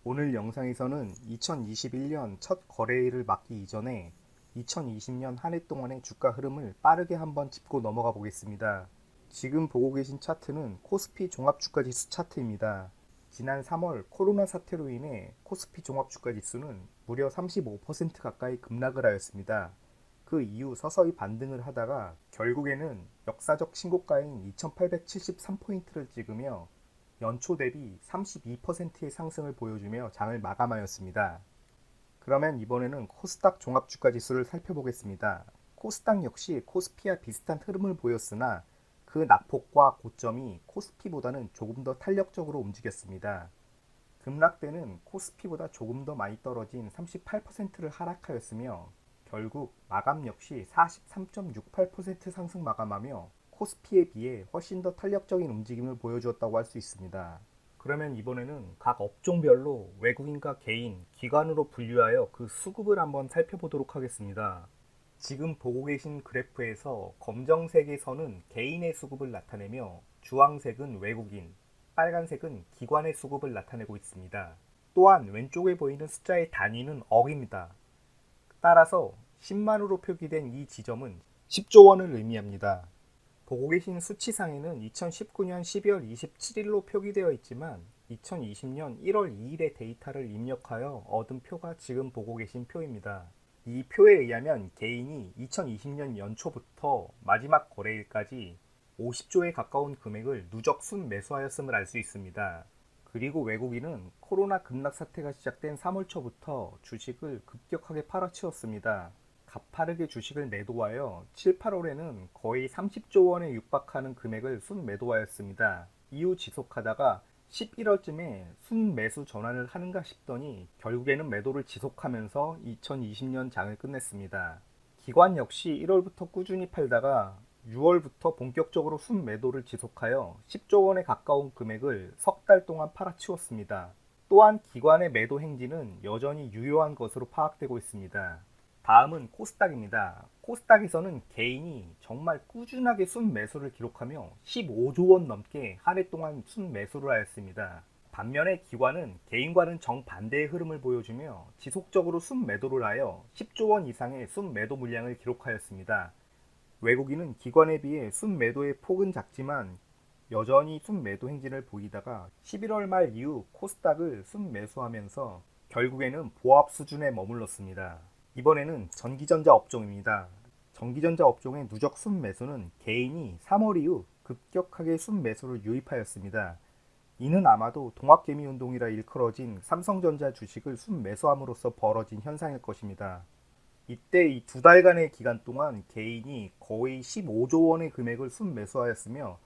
오늘 영상에서는 2021년 첫 거래일을 맞기 이전에 2020년 한 해 동안의 주가 흐름을 빠르게 한번 짚고 넘어가 보겠습니다. 지금 보고 계신 차트는 코스피 종합주가지수 차트입니다. 지난 3월 코로나 사태로 인해 코스피 종합주가지수는 무려 35% 가까이 급락을 하였습니다. 그 이후 서서히 반등을 하다가 결국에는 역사적 신고가인 2873포인트를 찍으며 연초 대비 32%의 상승을 보여주며 장을 마감하였습니다. 그러면 이번에는 코스닥 종합주가지수를 살펴보겠습니다. 코스닥 역시 코스피와 비슷한 흐름을 보였으나 그 낙폭과 고점이 코스피보다는 조금 더 탄력적으로 움직였습니다. 급락대는 코스피보다 조금 더 많이 떨어진 38%를 하락하였으며 결국 마감 역시 43.68% 상승 마감하며 코스피에 비해 훨씬 더 탄력적인 움직임을 보여주었다고 할 수 있습니다. 그러면 이번에는 각 업종별로 외국인과 개인, 기관으로 분류하여 그 수급을 한번 살펴보도록 하겠습니다. 지금 보고 계신 그래프에서 검정색의 선은 개인의 수급을 나타내며 주황색은 외국인, 빨간색은 기관의 수급을 나타내고 있습니다. 또한 왼쪽에 보이는 숫자의 단위는 억입니다. 따라서 10만으로 표기된 이 지점은 10조 원을 의미합니다. 보고 계신 수치상에는 2019년 12월 27일로 표기되어 있지만 2020년 1월 2일의 데이터를 입력하여 얻은 표가 지금 보고 계신 표입니다. 이 표에 의하면 개인이 2020년 연초부터 마지막 거래일까지 50조에 가까운 금액을 누적 순매수하였음을 알 수 있습니다. 그리고 외국인은 코로나 급락 사태가 시작된 3월 초부터 주식을 급격하게 팔아치웠습니다. 가파르게 주식을 매도하여 7, 8월에는 거의 30조 원에 육박하는 금액을 순매도하였습니다. 이후 지속하다가 11월쯤에 순매수 전환을 하는가 싶더니 결국에는 매도를 지속하면서 2020년 장을 끝냈습니다. 기관 역시 1월부터 꾸준히 팔다가 6월부터 본격적으로 순매도를 지속하여 10조 원에 가까운 금액을 석 달 동안 팔아치웠습니다. 또한 기관의 매도 행진은 여전히 유효한 것으로 파악되고 있습니다. 다음은 코스닥입니다. 코스닥에서는 개인이 정말 꾸준하게 순매수를 기록하며 15조 원 넘게 한 해 동안 순매수를 하였습니다. 반면에 기관은 개인과는 정반대의 흐름을 보여주며 지속적으로 순매도를 하여 10조 원 이상의 순매도 물량을 기록하였습니다. 외국인은 기관에 비해 순매도의 폭은 작지만 여전히 순매도 행진을 보이다가 11월 말 이후 코스닥을 순매수하면서 결국에는 보합 수준에 머물렀습니다. 이번에는 전기전자 업종입니다. 전기전자 업종의 누적 순매수는 개인이 3월 이후 급격하게 순매수를 유입하였습니다. 이는 아마도 동학개미운동이라 일컬어진 삼성전자 주식을 순매수함으로써 벌어진 현상일 것입니다. 이때 이 두 달간의 기간 동안 개인이 거의 15조 원의 금액을 순매수하였으며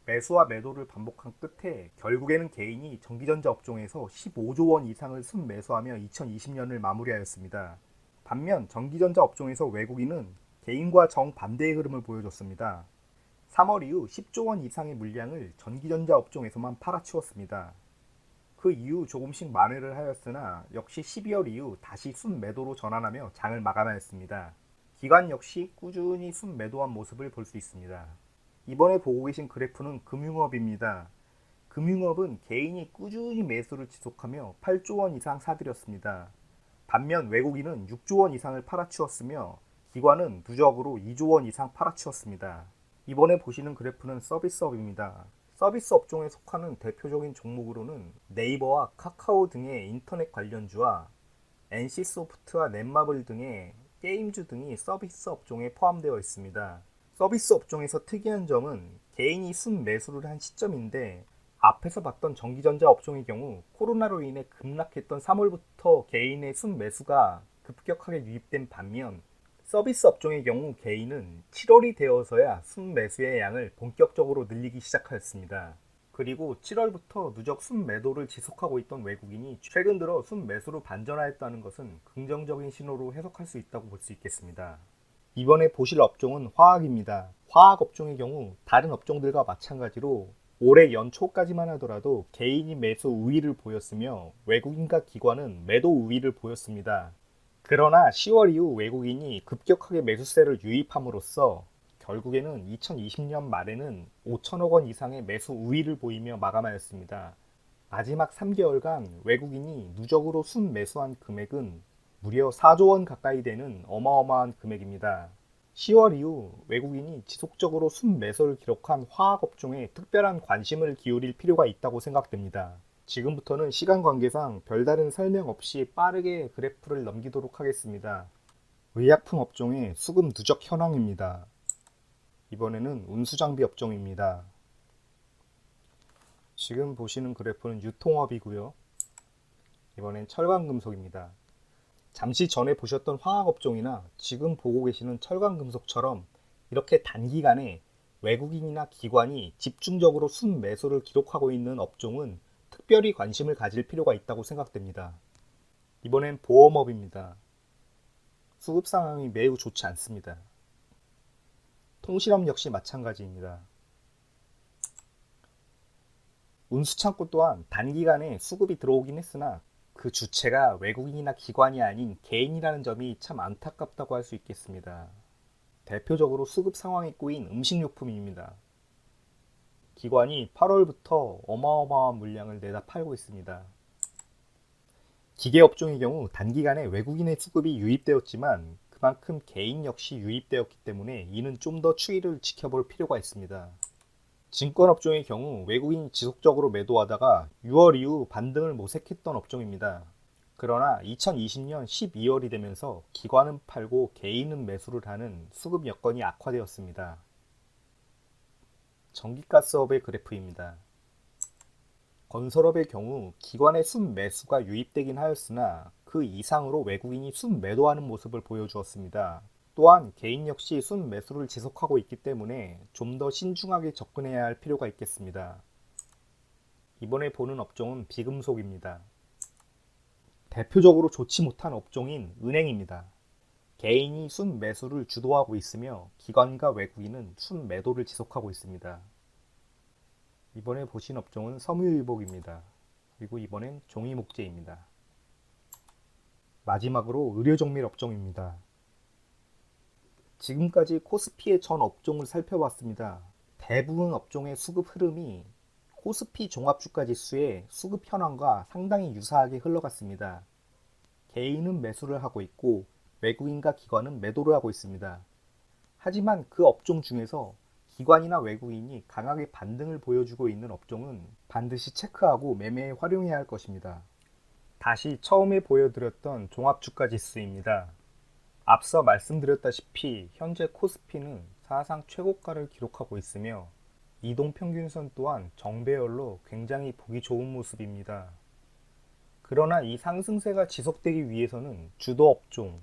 매수와 매도를 반복한 끝에 결국에는 개인이 전기전자 업종에서 15조 원 이상을 순매수하며 2020년을 마무리하였습니다. 반면 전기전자 업종에서 외국인은 개인과 정반대의 흐름을 보여줬습니다. 3월 이후 10조 원 이상의 물량을 전기전자 업종에서만 팔아치웠습니다. 그 이후 조금씩 만회를 하였으나 역시 12월 이후 다시 순매도로 전환하며 장을 마감하였습니다. 기관 역시 꾸준히 순매도한 모습을 볼 수 있습니다. 이번에 보고 계신 그래프는 금융업입니다. 금융업은 개인이 꾸준히 매수를 지속하며 8조 원 이상 사들였습니다. 반면 외국인은 6조 원 이상을 팔아치웠으며 기관은 누적으로 2조 원 이상 팔아치웠습니다. 이번에 보시는 그래프는 서비스업입니다. 서비스 업종에 속하는 대표적인 종목으로는 네이버와 카카오 등의 인터넷 관련주와 NC소프트와 넷마블 등의 게임주 등이 서비스 업종에 포함되어 있습니다. 서비스 업종에서 특이한 점은 개인이 순매수를 한 시점인데 앞에서 봤던 전기전자 업종의 경우 코로나로 인해 급락했던 3월부터 개인의 순매수가 급격하게 유입된 반면 서비스 업종의 경우 개인은 7월이 되어서야 순매수의 양을 본격적으로 늘리기 시작하였습니다. 그리고 7월부터 누적 순매도를 지속하고 있던 외국인이 최근 들어 순매수로 반전하였다는 것은 긍정적인 신호로 해석할 수 있다고 볼 수 있겠습니다. 이번에 보실 업종은 화학입니다. 화학 업종의 경우 다른 업종들과 마찬가지로 올해 연초까지만 하더라도 개인이 매수 우위를 보였으며 외국인과 기관은 매도 우위를 보였습니다. 그러나 10월 이후 외국인이 급격하게 매수세를 유입함으로써 결국에는 2020년 말에는 5천억 원 이상의 매수 우위를 보이며 마감하였습니다. 마지막 3개월간 외국인이 누적으로 순매수한 금액은 무려 4조 원 가까이 되는 어마어마한 금액입니다. 10월 이후 외국인이 지속적으로 순매수를 기록한 화학업종에 특별한 관심을 기울일 필요가 있다고 생각됩니다. 지금부터는 시간 관계상 별다른 설명 없이 빠르게 그래프를 넘기도록 하겠습니다. 의약품 업종의 수급 누적 현황입니다. 이번에는 운수장비 업종입니다. 지금 보시는 그래프는 유통업이고요. 이번엔 철강금속입니다. 잠시 전에 보셨던 화학업종이나 지금 보고 계시는 철강금속처럼 이렇게 단기간에 외국인이나 기관이 집중적으로 순매수를 기록하고 있는 업종은 특별히 관심을 가질 필요가 있다고 생각됩니다. 이번엔 보험업입니다. 수급 상황이 매우 좋지 않습니다. 통실업 역시 마찬가지입니다. 운수창고 또한 단기간에 수급이 들어오긴 했으나 그 주체가 외국인이나 기관이 아닌 개인이라는 점이 참 안타깝다고 할 수 있겠습니다. 대표적으로 수급 상황이 꼬인 음식료품입니다. 기관이 8월부터 어마어마한 물량을 내다 팔고 있습니다. 기계업종의 경우 단기간에 외국인의 수급이 유입되었지만 그만큼 개인 역시 유입되었기 때문에 이는 좀 더 추이를 지켜볼 필요가 있습니다. 증권업종의 경우 외국인이 지속적으로 매도하다가 6월 이후 반등을 모색했던 업종입니다. 그러나 2020년 12월이 되면서 기관은 팔고 개인은 매수를 하는 수급 여건이 악화되었습니다. 전기가스업의 그래프입니다. 건설업의 경우 기관의 순매수가 유입되긴 하였으나 그 이상으로 외국인이 순매도하는 모습을 보여주었습니다. 또한 개인 역시 순매수를 지속하고 있기 때문에 좀 더 신중하게 접근해야 할 필요가 있겠습니다. 이번에 보는 업종은 비금속입니다. 대표적으로 좋지 못한 업종인 은행입니다. 개인이 순매수를 주도하고 있으며 기관과 외국인은 순매도를 지속하고 있습니다. 이번에 보신 업종은 섬유유복입니다. 그리고 이번엔 종이목재입니다. 마지막으로 의료정밀 업종입니다. 지금까지 코스피의 전 업종을 살펴봤습니다. 대부분 업종의 수급 흐름이 코스피 종합주가지수의 수급 현황과 상당히 유사하게 흘러갔습니다. 개인은 매수를 하고 있고 외국인과 기관은 매도를 하고 있습니다. 하지만 그 업종 중에서 기관이나 외국인이 강하게 반등을 보여주고 있는 업종은 반드시 체크하고 매매에 활용해야 할 것입니다. 다시 처음에 보여드렸던 종합주가지수입니다. 앞서 말씀드렸다시피 현재 코스피는 사상 최고가를 기록하고 있으며 이동평균선 또한 정배열로 굉장히 보기 좋은 모습입니다. 그러나 이 상승세가 지속되기 위해서는 주도업종,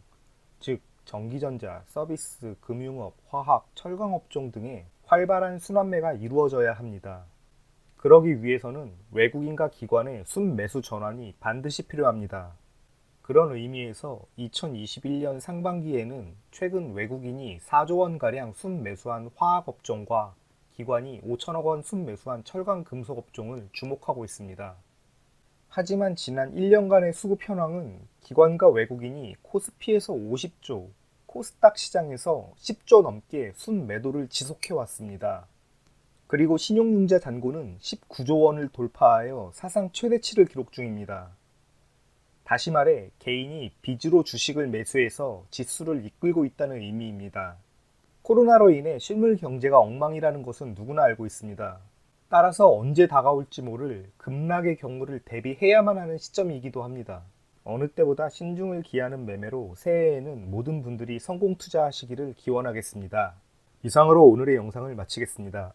즉 전기전자, 서비스, 금융업, 화학, 철강업종 등의 활발한 순환매가 이루어져야 합니다. 그러기 위해서는 외국인과 기관의 순매수 전환이 반드시 필요합니다. 그런 의미에서 2021년 상반기에는 최근 외국인이 4조 원가량 순매수한 화학업종과 기관이 5천억 원 순매수한 철강금속업종을 주목하고 있습니다. 하지만 지난 1년간의 수급 현황은 기관과 외국인이 코스피에서 50조, 코스닥 시장에서 10조 넘게 순매도를 지속해왔습니다. 그리고 신용융자 잔고는 19조 원을 돌파하여 사상 최대치를 기록 중입니다. 다시 말해 개인이 빚으로 주식을 매수해서 지수를 이끌고 있다는 의미입니다. 코로나로 인해 실물 경제가 엉망이라는 것은 누구나 알고 있습니다. 따라서 언제 다가올지 모를 급락의 경우를 대비해야만 하는 시점이기도 합니다. 어느 때보다 신중을 기하는 매매로 새해에는 모든 분들이 성공 투자하시기를 기원하겠습니다. 이상으로 오늘의 영상을 마치겠습니다.